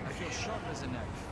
I feel sharp as a knife.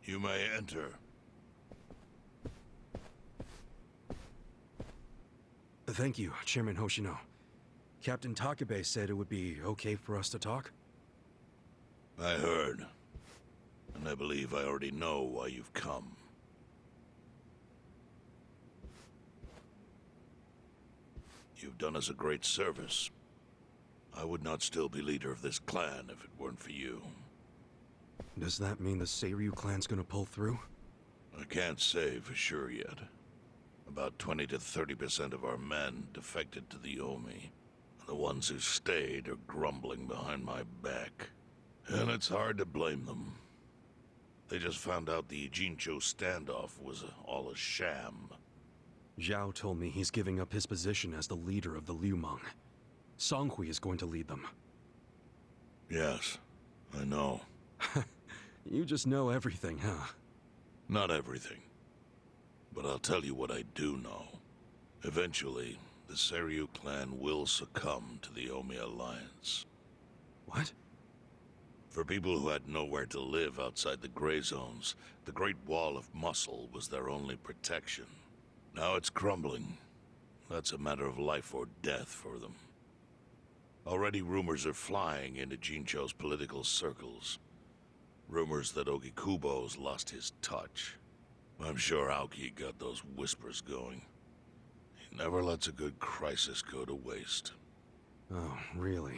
You may enter. Thank you, Chairman Hoshino. Captain Takabe said it would be okay for us to talk? I heard. And I believe I already know why you've come. You've done us a great service. I would not still be leader of this clan if it weren't for you. Does that mean the Seiryu clan's gonna pull through? I can't say for sure yet. About 20 to 30% of our men defected to the Omi. The ones who stayed are grumbling behind my back. And it's hard to blame them. They just found out the Ijincho standoff was all a sham. Zhao told me he's giving up his position as the leader of the Liumang. Songhui is going to lead them. Yes, I know. You just know everything, huh? Not everything. But I'll tell you what I do know. Eventually, the Seiryu clan will succumb to the Omi Alliance. What? For people who had nowhere to live outside the gray zones, the Great Wall of Muscle was their only protection. Now it's crumbling. That's a matter of life or death for them. Already rumors are flying into Jincho's political circles. Rumors that Ogikubo's lost his touch. I'm sure Aoki got those whispers going. He never lets a good crisis go to waste. Oh, really?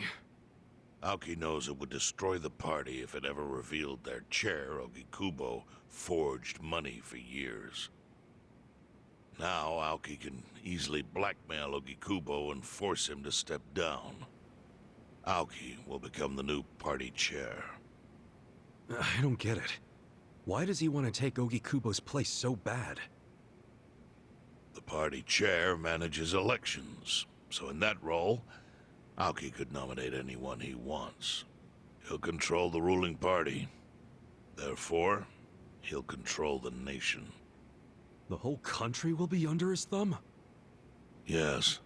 Aoki knows it would destroy the party if it ever revealed their chair, Ogikubo, forged money for years. Now Aoki can easily blackmail Ogikubo and force him to step down. Aoki will become the new party chair. I don't get it. Why does he want to take Ogikubo's place so bad? The party chair manages elections, so in that role, Aoki could nominate anyone he wants. He'll control the ruling party. Therefore, he'll control the nation. The whole country will be under his thumb? Yes.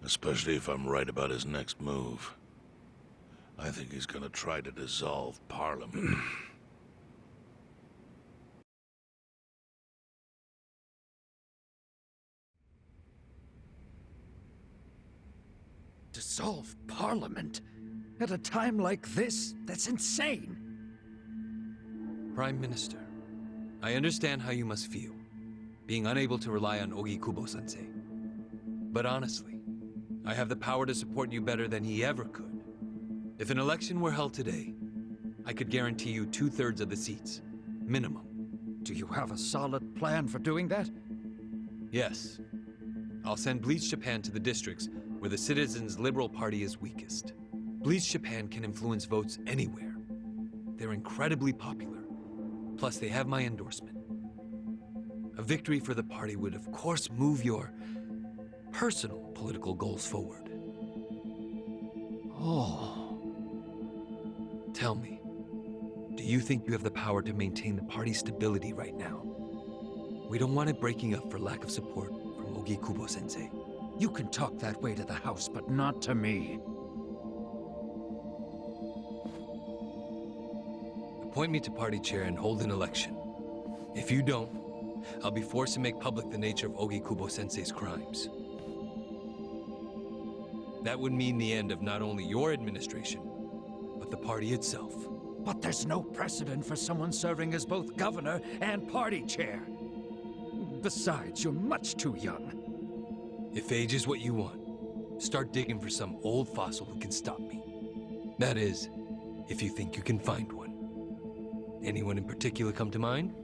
Especially if I'm right about his next move. I think he's gonna try to dissolve Parliament. Dissolve Parliament? At a time like this? That's insane! Prime Minister, I understand how you must feel, being unable to rely on Ogikubo-sensei. But honestly, I have the power to support you better than he ever could. If an election were held today, I could guarantee you 2/3 of the seats, minimum. Do you have a solid plan for doing that? Yes. I'll send Bleach Japan to the districts where the Citizens' Liberal Party is weakest. Bleach Japan can influence votes anywhere. They're incredibly popular. Plus, they have my endorsement. A victory for the party would, of course, move your personal political goals forward. Oh. Tell me, do you think you have the power to maintain the party's stability right now? We don't want it breaking up for lack of support from Ogikubo-sensei. You can talk that way to the house, but not to me. Appoint me to party chair and hold an election. If you don't, I'll be forced to make public the nature of Ogikubo-sensei's crimes. That would mean the end of not only your administration, but the party itself. But there's no precedent for someone serving as both governor and party chair. Besides, you're much too young. If age is what you want, start digging for some old fossil who can stop me. That is, if you think you can find one. Anyone in particular come to mind?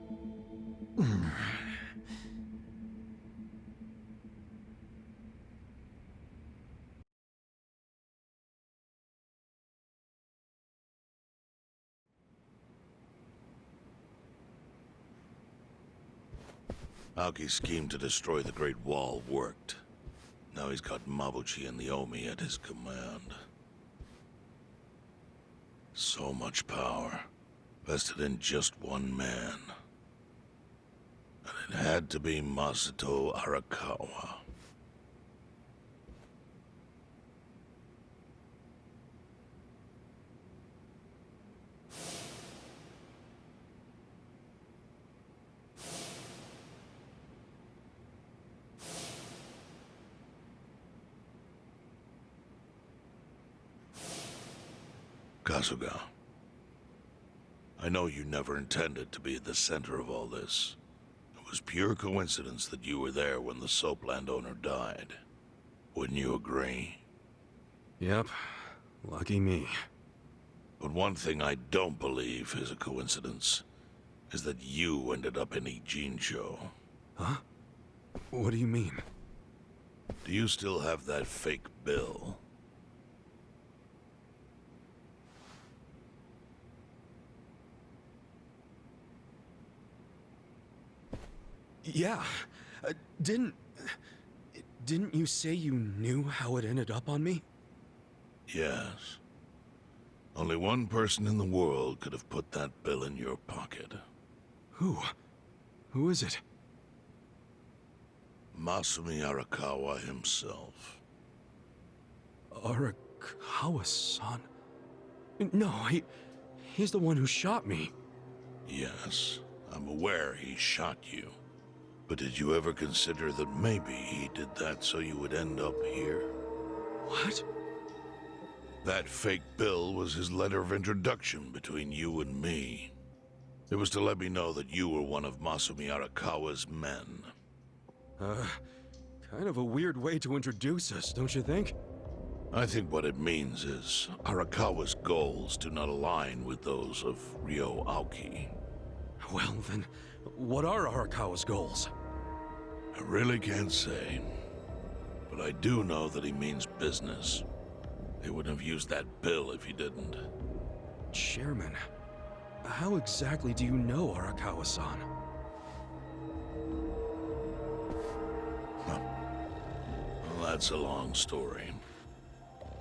Aoki's scheme to destroy the Great Wall worked. Now he's got Mabuchi and the Omi at his command. So much power, vested in just one man. And it had to be Masato Arikawa. Kasuga, I know you never intended to be at the center of all this. It was pure coincidence that you were there when the soap landowner died. Wouldn't you agree? Yep. Lucky me. But one thing I don't believe is a coincidence, is that you ended up in Ijincho. Huh? What do you mean? Do you still have that fake bill? Yeah. Didn't you say you knew how it ended up on me? Yes. Only one person in the world could have put that bill in your pocket. Who? Who is it? Masumi Arikawa himself. Arikawa-san? No, he's the one who shot me. Yes, I'm aware he shot you. But did you ever consider that maybe he did that so you would end up here? What? That fake bill was his letter of introduction between you and me. It was to let me know that you were one of Masumi Arikawa's men. Kind of a weird way to introduce us, don't you think? I think what it means is Arikawa's goals do not align with those of Ryo Aoki. Well, then, what are Arikawa's goals? I really can't say. But I do know that he means business. He wouldn't have used that bill if he didn't. Chairman, how exactly do you know Arikawa-san? Well, that's a long story.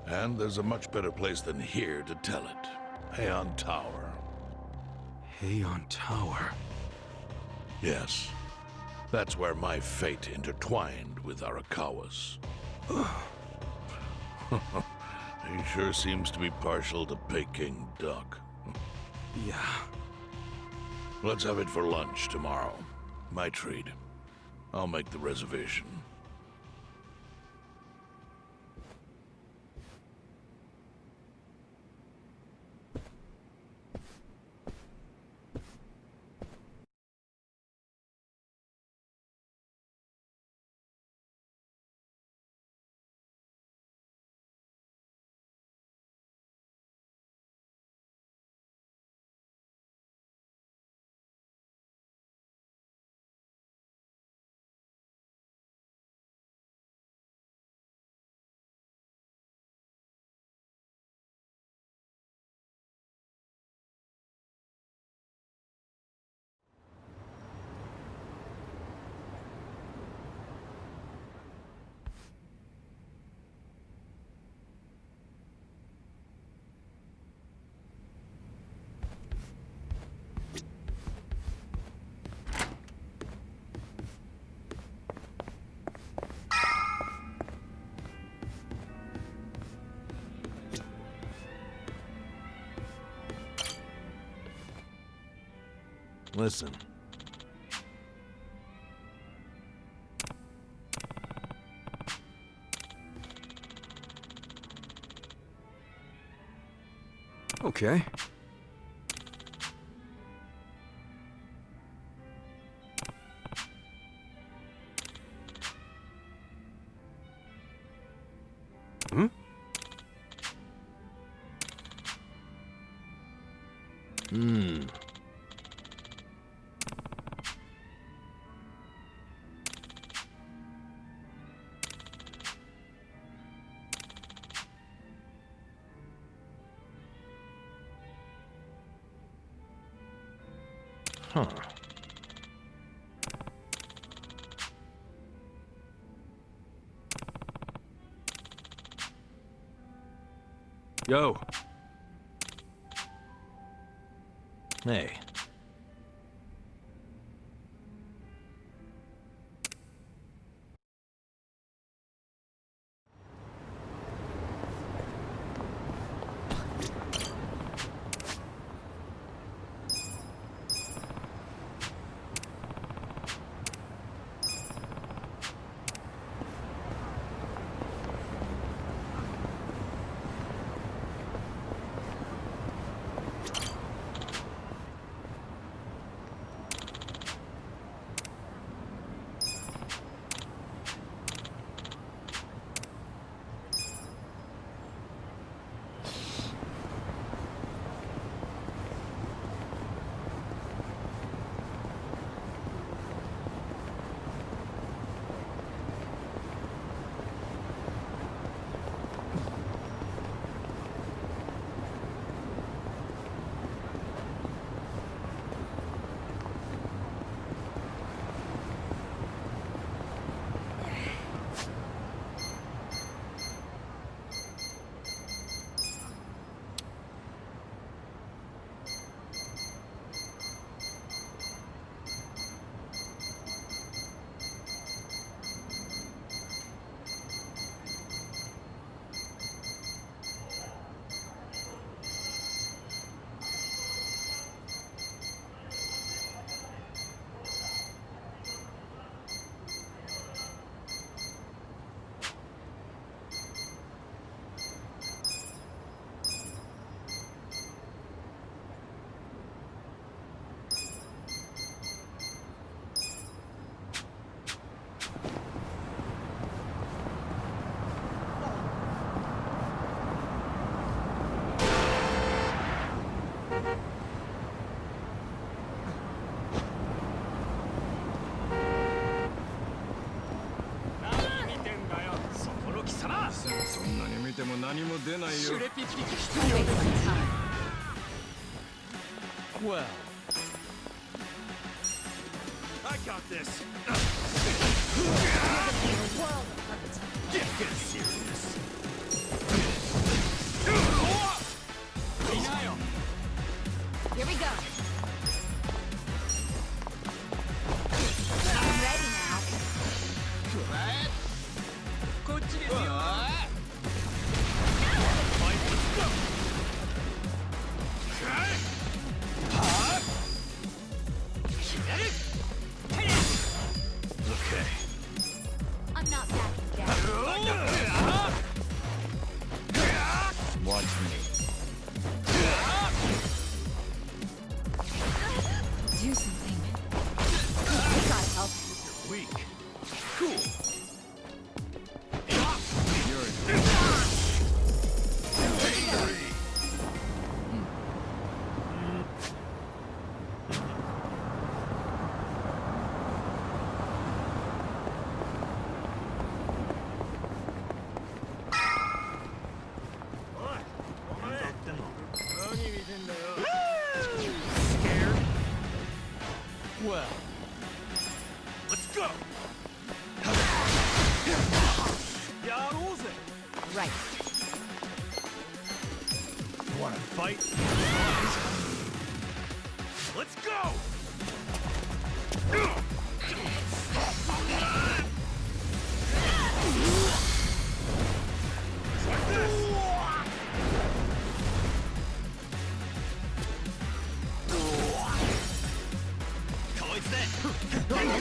And there's a much better place than here to tell it. Heian Tower. Heian Tower. Yes. That's where my fate intertwined with Arikawa's. He sure seems to be partial to Peking duck. Yeah. Let's have it for lunch tomorrow. My treat. I'll make the reservation. Listen. Okay. Hmm? Huh. Yo. Hey. ても何も出ないよ。 Well, I got this. get serious. Here we go. I'm ready now. Okay. I'm not backing down. Watch me. Do something. We gotta help. Weak. Cool. You're in. Scared? Well, Let's go. Right. Want to fight? Let's go. Like this.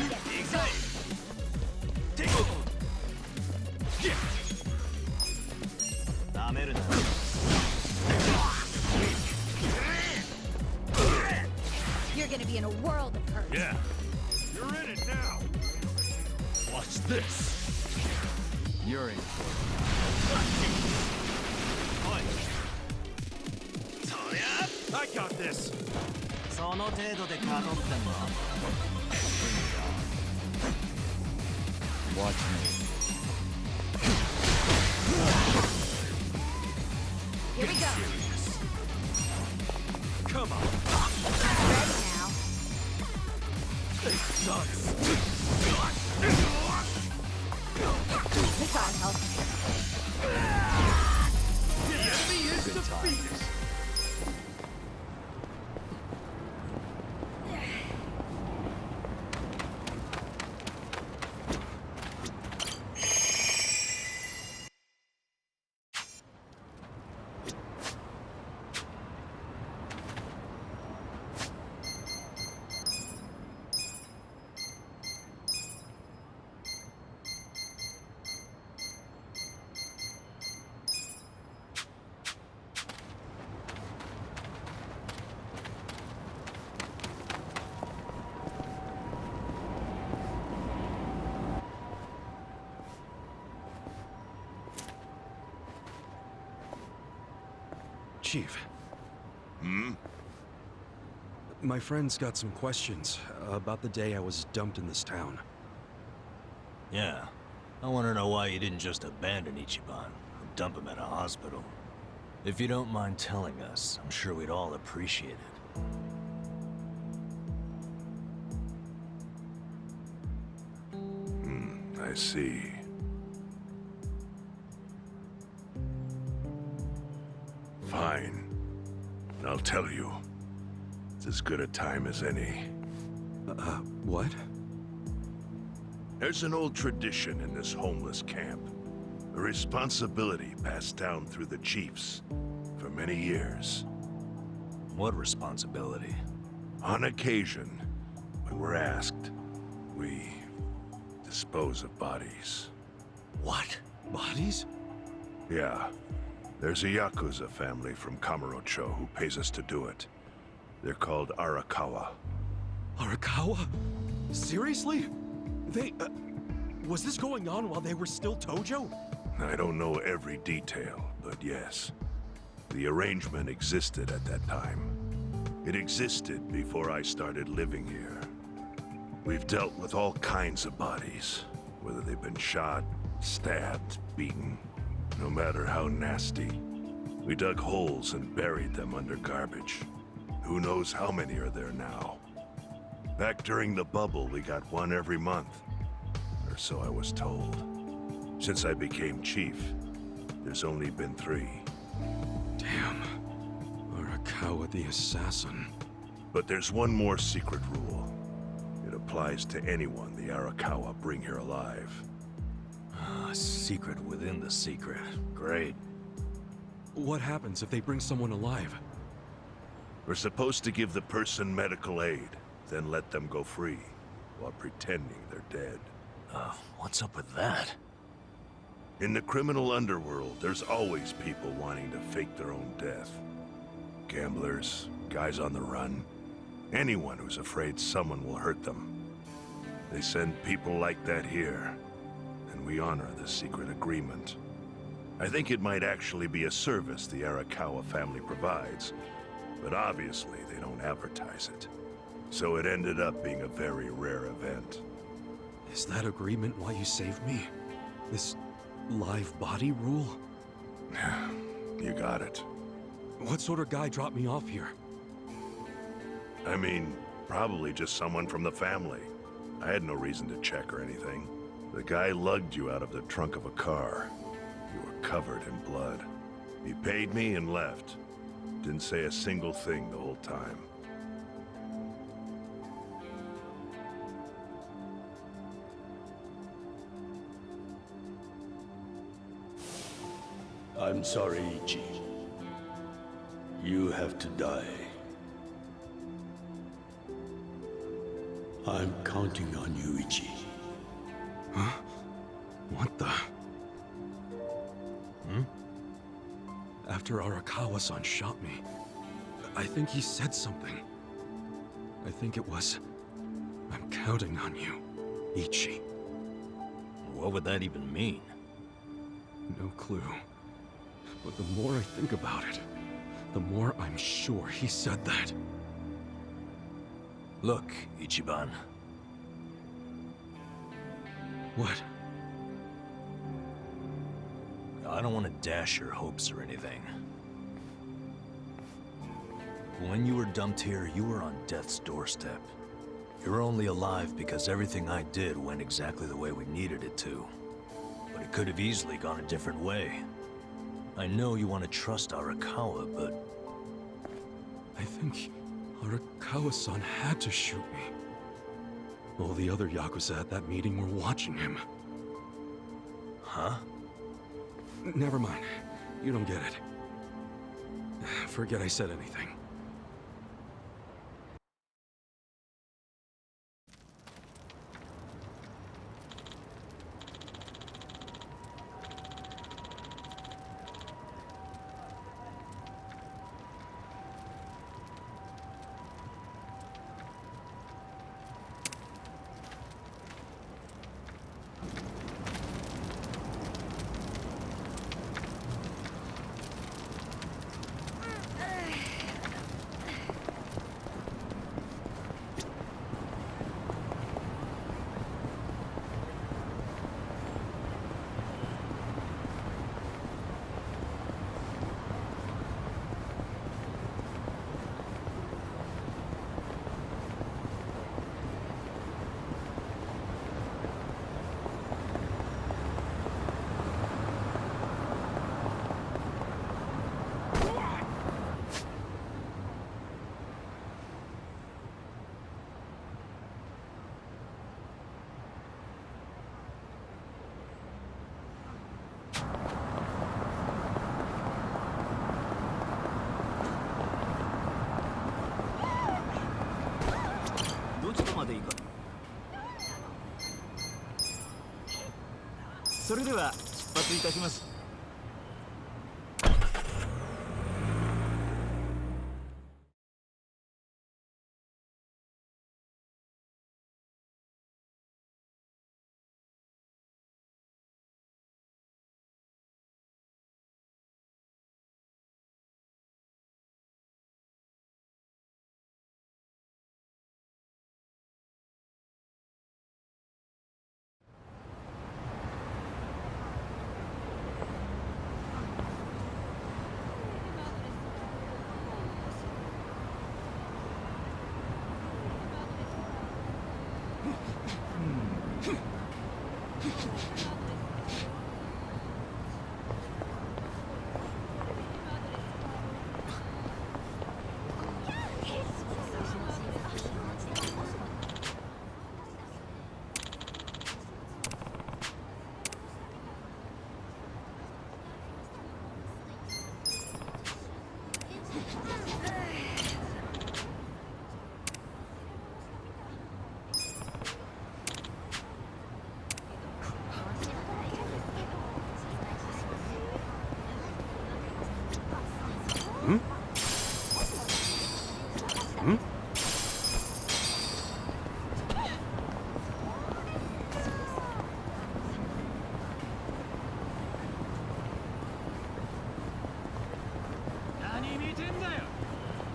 You're gonna be in a world of hurt. Yeah. You're in it now. Watch this. you're in for I got this. その程度でかどってんの it. Watch me. Here we go. Come on. I'm ready now. This sucks. We gotta help. The enemy is Good defeated. Chief. My friend's got some questions about the day I was dumped in this town. Yeah. I want to know why you didn't just abandon Ichiban or dump him at a hospital. If you don't mind telling us, I'm sure we'd all appreciate it. I see. Fine. I'll tell you. It's as good a time as any. What? There's an old tradition in this homeless camp. A responsibility passed down through the chiefs for many years. What responsibility? On occasion, when we're asked, we dispose of bodies. What? Bodies? Yeah. There's a Yakuza family from Kamurocho who pays us to do it. They're called Arikawa. Arikawa? Seriously? They, was this going on while they were still Tojo? I don't know every detail, but yes. The arrangement existed at that time. It existed before I started living here. We've dealt with all kinds of bodies, whether they've been shot, stabbed, beaten. no matter how nasty. We dug holes and buried them under garbage. Who knows how many are there now? Back during the bubble, we got one every month. Or so I was told. Since I became chief, there's only been 3. Damn. Arikawa the assassin. But there's one more secret rule. It applies to anyone the Arikawa bring here alive. A secret within the secret. Great. What happens if they bring someone alive? We're supposed to give the person medical aid, then let them go free, while pretending they're dead. What's up with that? In the criminal underworld, there's always people wanting to fake their own death. Gamblers, guys on the run, anyone who's afraid someone will hurt them. They send people like that here, and we honor the secret agreement. I think it might actually be a service the Arikawa family provides, but obviously they don't advertise it. So it ended up being a very rare event. Is that agreement why you saved me? This live body rule? You got it. What sort of guy dropped me off here? I mean, probably just someone from the family. I had no reason to check or anything. The guy lugged you out of the trunk of a car. You were covered in blood. He paid me and left. Didn't say a single thing the whole time. I'm sorry, Ichi. You have to die. I'm counting on you, Ichi. What the? After Arakawa-san shot me, I think he said something. I think it was, I'm counting on you, Ichi. What would that even mean? No clue. But the more I think about it, the more I'm sure he said that. Look, Ichiban. What? I don't want to dash your hopes or anything. When you were dumped here, you were on death's doorstep. You're only alive because everything I did went exactly the way we needed it to. But it could have easily gone a different way. I know you want to trust Arikawa, but... I think Arikawa-san had to shoot me. All the other Yakuza at that meeting were watching him. Huh? Never mind. You don't get it. Forget I said anything.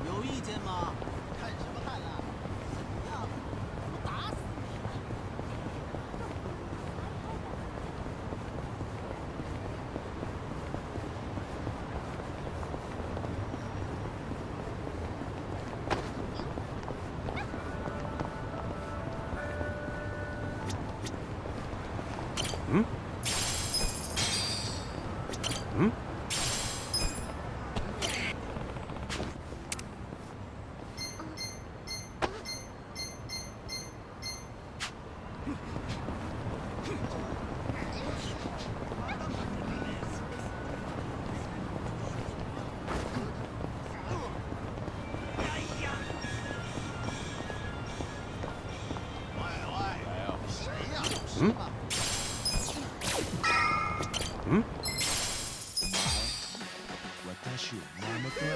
有意见吗？看什么看啊？怎么样？我打死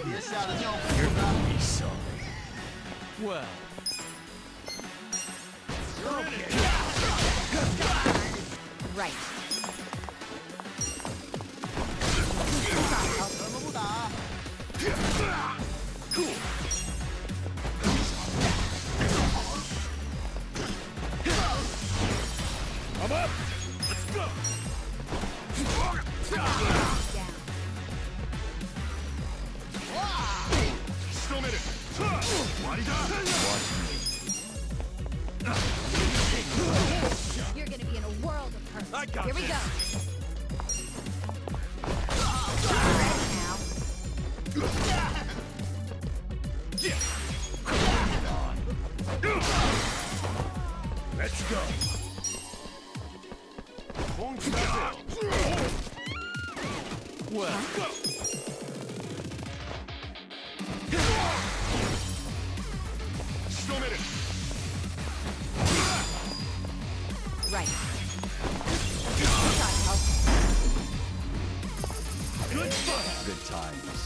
别吓得尿裤子。Well, Right. 怎么不打？ Down. You're gonna be in a world of hurt. I got Here we this. go. Ready now. Let's go. Right. Shot health. Good times.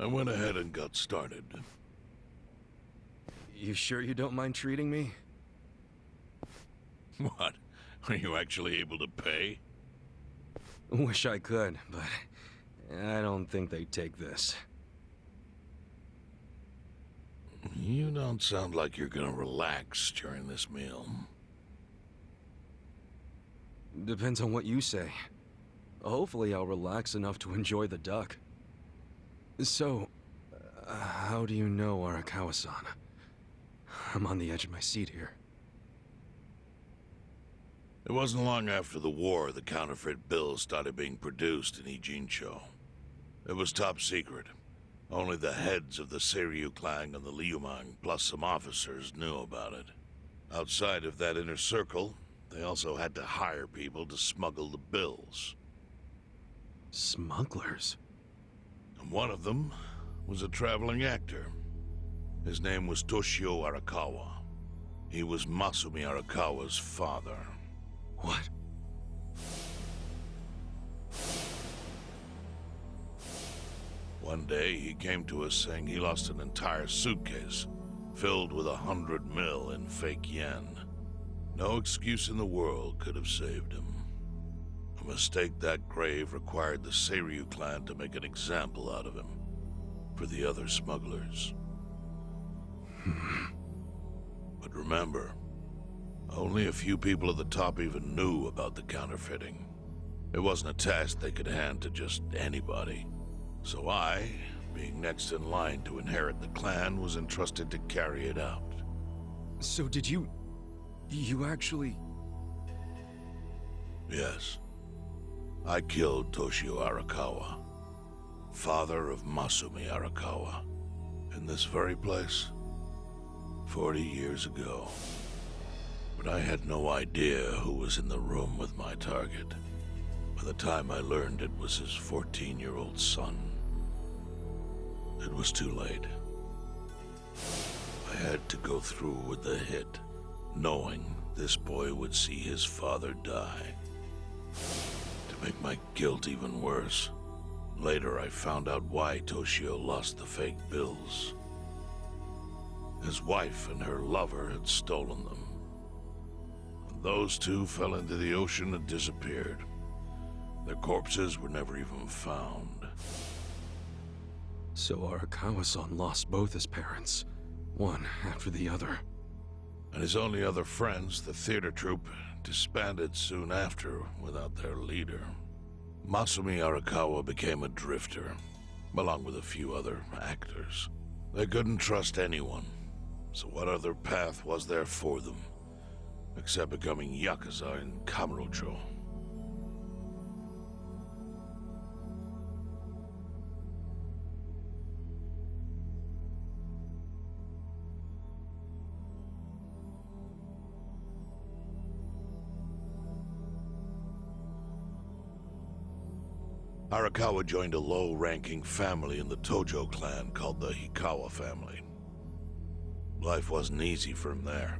I went ahead and got started. You sure you don't mind treating me? What? Are you actually able to pay? Wish I could, but I don't think they'd take this. You don't sound like you're gonna relax during this meal. Depends on what you say. Hopefully I'll relax enough to enjoy the duck. So, how do you know Arikawa-san? I'm on the edge of my seat here. It wasn't long after the war the counterfeit bills started being produced in Ijincho. It was top secret. Only the heads of the Seiryu clan and the Liumang, plus some officers, knew about it. Outside of that inner circle, they also had to hire people to smuggle the bills. Smugglers? And one of them was a traveling actor. His name was Toshio Arikawa. He was Masumi Arikawa's father. What? One day, he came to us saying he lost an entire suitcase filled with 100 mil in fake yen. No excuse in the world could have saved him. A mistake that grave required the Seiryu clan to make an example out of him for the other smugglers. But remember, only a few people at the top even knew about the counterfeiting. It wasn't a task they could hand to just anybody. So I, being next in line to inherit the clan, was entrusted to carry it out. So did you actually... Yes. I killed Toshio Arikawa, father of Masumi Arikawa, in this very place, 40 years ago. But I had no idea who was in the room with my target. By the time I learned it was his 14-year-old son, it was too late. I had to go through with the hit, knowing this boy would see his father die. To make my guilt even worse, later I found out why Toshio lost the fake bills. His wife and her lover had stolen them. And those two fell into the ocean and disappeared. Their corpses were never even found. So Arikawa-san lost both his parents, one after the other. And his only other friends, the theater troupe, disbanded soon after without their leader. Masumi Arikawa became a drifter, along with a few other actors. They couldn't trust anyone, so what other path was there for them, except becoming Yakuza in Kamurocho? Arikawa joined a low-ranking family in the Tojo clan called the Hikawa family. Life wasn't easy for him there.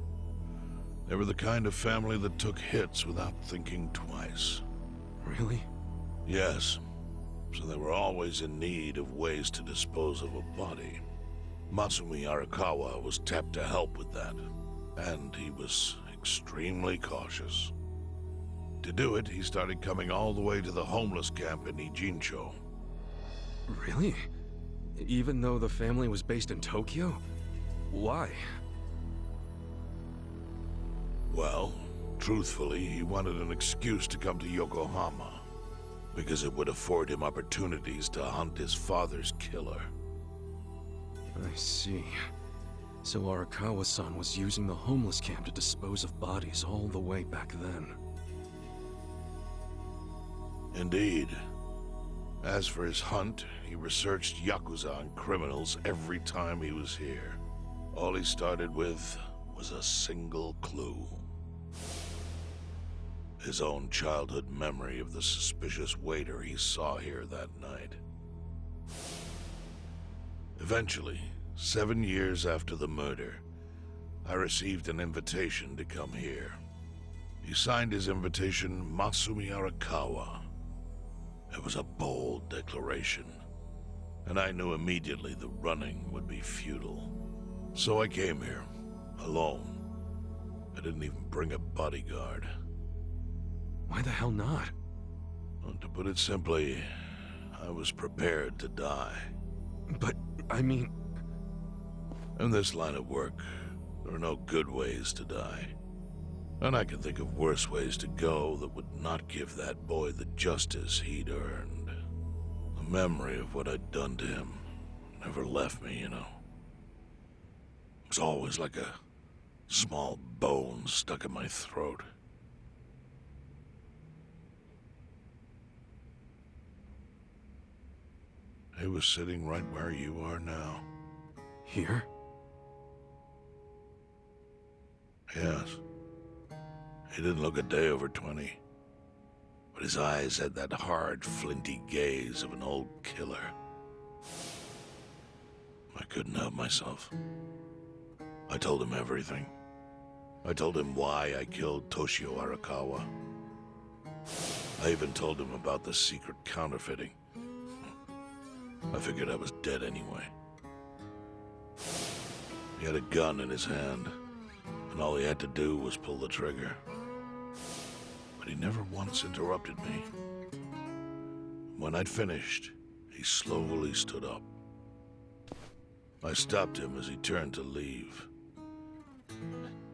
They were the kind of family that took hits without thinking twice. Really? Yes. So they were always in need of ways to dispose of a body. Masumi Arikawa was tapped to help with that, and he was extremely cautious. To do it, he started coming all the way to the homeless camp in Ijincho. Really? Even though the family was based in Tokyo? Why? Well, truthfully, he wanted an excuse to come to Yokohama, because it would afford him opportunities to hunt his father's killer. I see. So Arikawa-san was using the homeless camp to dispose of bodies all the way back then. Indeed. As for his hunt, he researched Yakuza and criminals every time he was here. All he started with was a single clue. His own childhood memory of the suspicious waiter he saw here that night. Eventually, 7 years after the murder, I received an invitation to come here. He signed his invitation Masumi Arikawa. It was a bold declaration, and I knew immediately the running would be futile. So I came here, alone. I didn't even bring a bodyguard. Why the hell not? Well, to put it simply, I was prepared to die. But, I mean... In this line of work, there are no good ways to die. And I can think of worse ways to go that would not give that boy the justice he'd earned. The memory of what I'd done to him never left me, you know. It was always like a small bone stuck in my throat. He was sitting right where you are now. Here? Yes. He didn't look a day over 20. But his eyes had that hard, flinty gaze of an old killer. I couldn't help myself. I told him everything. I told him why I killed Toshio Arikawa. I even told him about the secret counterfeiting. I figured I was dead anyway. He had a gun in his hand, and all he had to do was pull the trigger. But he never once interrupted me. When I'd finished, he slowly stood up. I stopped him as he turned to leave.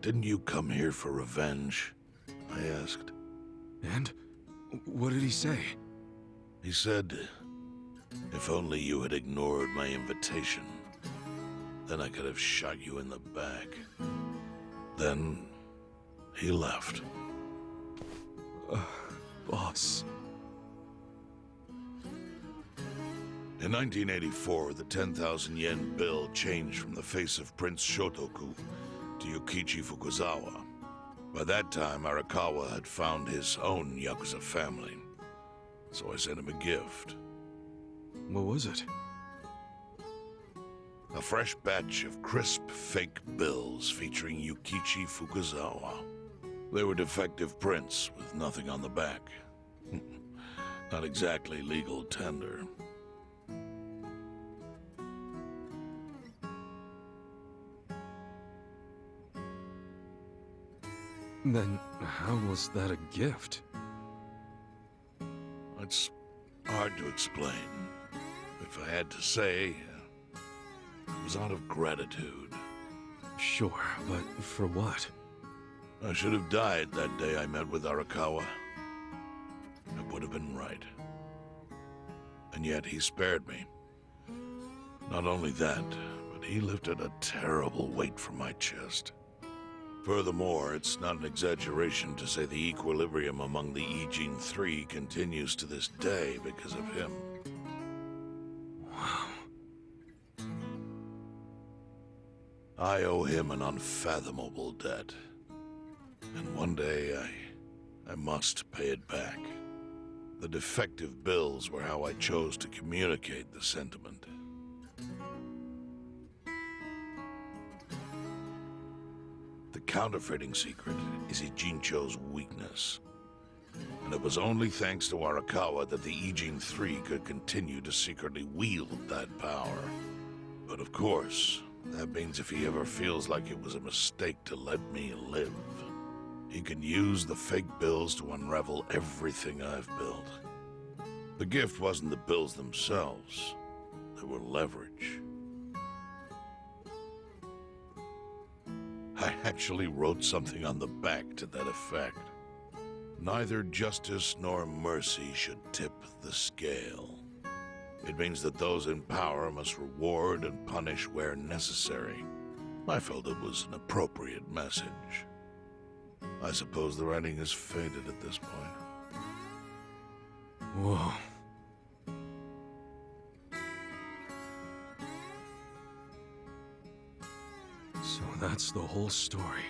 "Didn't you come here for revenge?" I asked. And? What did he say? He said, "If only you had ignored my invitation, then I could have shot you in the back." Then he left. Boss. In 1984, the 10,000 yen bill changed from the face of Prince Shotoku to Yukichi Fukuzawa. By that time, Arikawa had found his own Yakuza family, so I sent him a gift. What was it? A fresh batch of crisp, fake bills featuring Yukichi Fukuzawa. They were defective prints with nothing on the back. Not exactly legal tender. Then how was that a gift? It's hard to explain. If I had to say, it was out of gratitude. Sure, but for what? I should have died that day I met with Arikawa. It would have been right. And yet he spared me. Not only that, but he lifted a terrible weight from my chest. Furthermore, it's not an exaggeration to say the equilibrium among the Ijin Three continues to this day because of him. Wow. I owe him an unfathomable debt. And one day, I must pay it back. The defective bills were how I chose to communicate the sentiment. The counterfeiting secret is Ijincho's weakness. And it was only thanks to Arikawa that the Ijin Three could continue to secretly wield that power. But of course, that means if he ever feels like it was a mistake to let me live, he can use the fake bills to unravel everything I've built. The gift wasn't the bills themselves. They were leverage. I actually wrote something on the back to that effect. Neither justice nor mercy should tip the scale. It means that those in power must reward and punish where necessary. I felt it was an appropriate message. I suppose the writing is faded at this point. Whoa. So that's the whole story.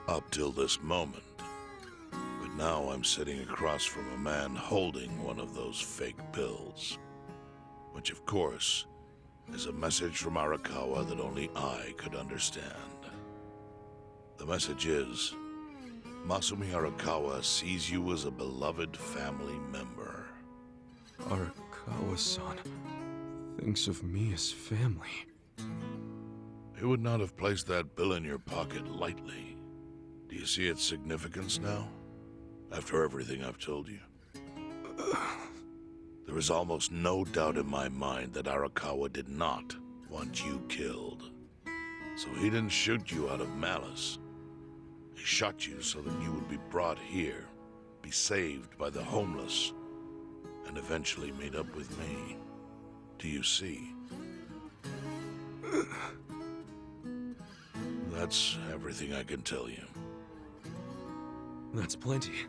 Up till this moment. But now I'm sitting across from a man holding one of those fake bills. Which, of course, is a message from Arikawa that only I could understand. The message is, Masumi Arikawa sees you as a beloved family member. Arikawa-san thinks of me as family. He would not have placed that bill in your pocket lightly. Do you see its significance now? After everything I've told you? There is almost no doubt in my mind that Arikawa did not want you killed. So he didn't shoot you out of malice. He shot you so that you would be brought here, be saved by the homeless, and eventually meet up with me. Do you see? That's everything I can tell you. That's plenty.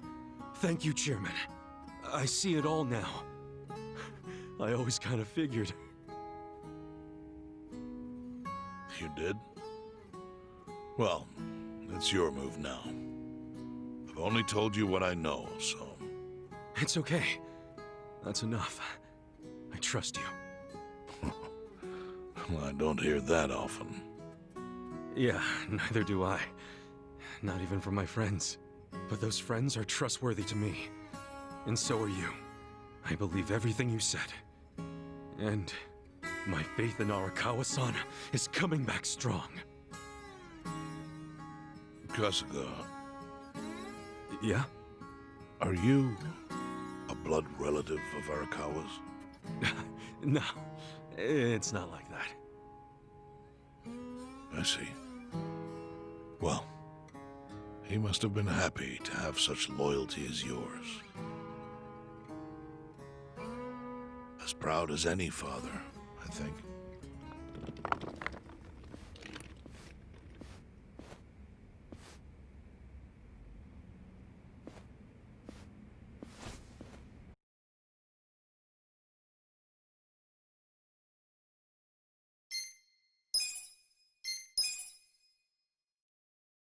Thank you, Chairman. I see it all now. I always kind of figured. You did? Well, it's your move now. I've only told you what I know, so... It's okay. That's enough. I trust you. Well, I don't hear that often. Yeah, neither do I. Not even from my friends. But those friends are trustworthy to me. And so are you. I believe everything you said. And my faith in Arikawa-san is coming back strong. Kasuga, Yeah? are you a blood relative of Arikawa's? No, it's not like that. I see. Well, he must have been happy to have such loyalty as yours. As proud as any father, I think.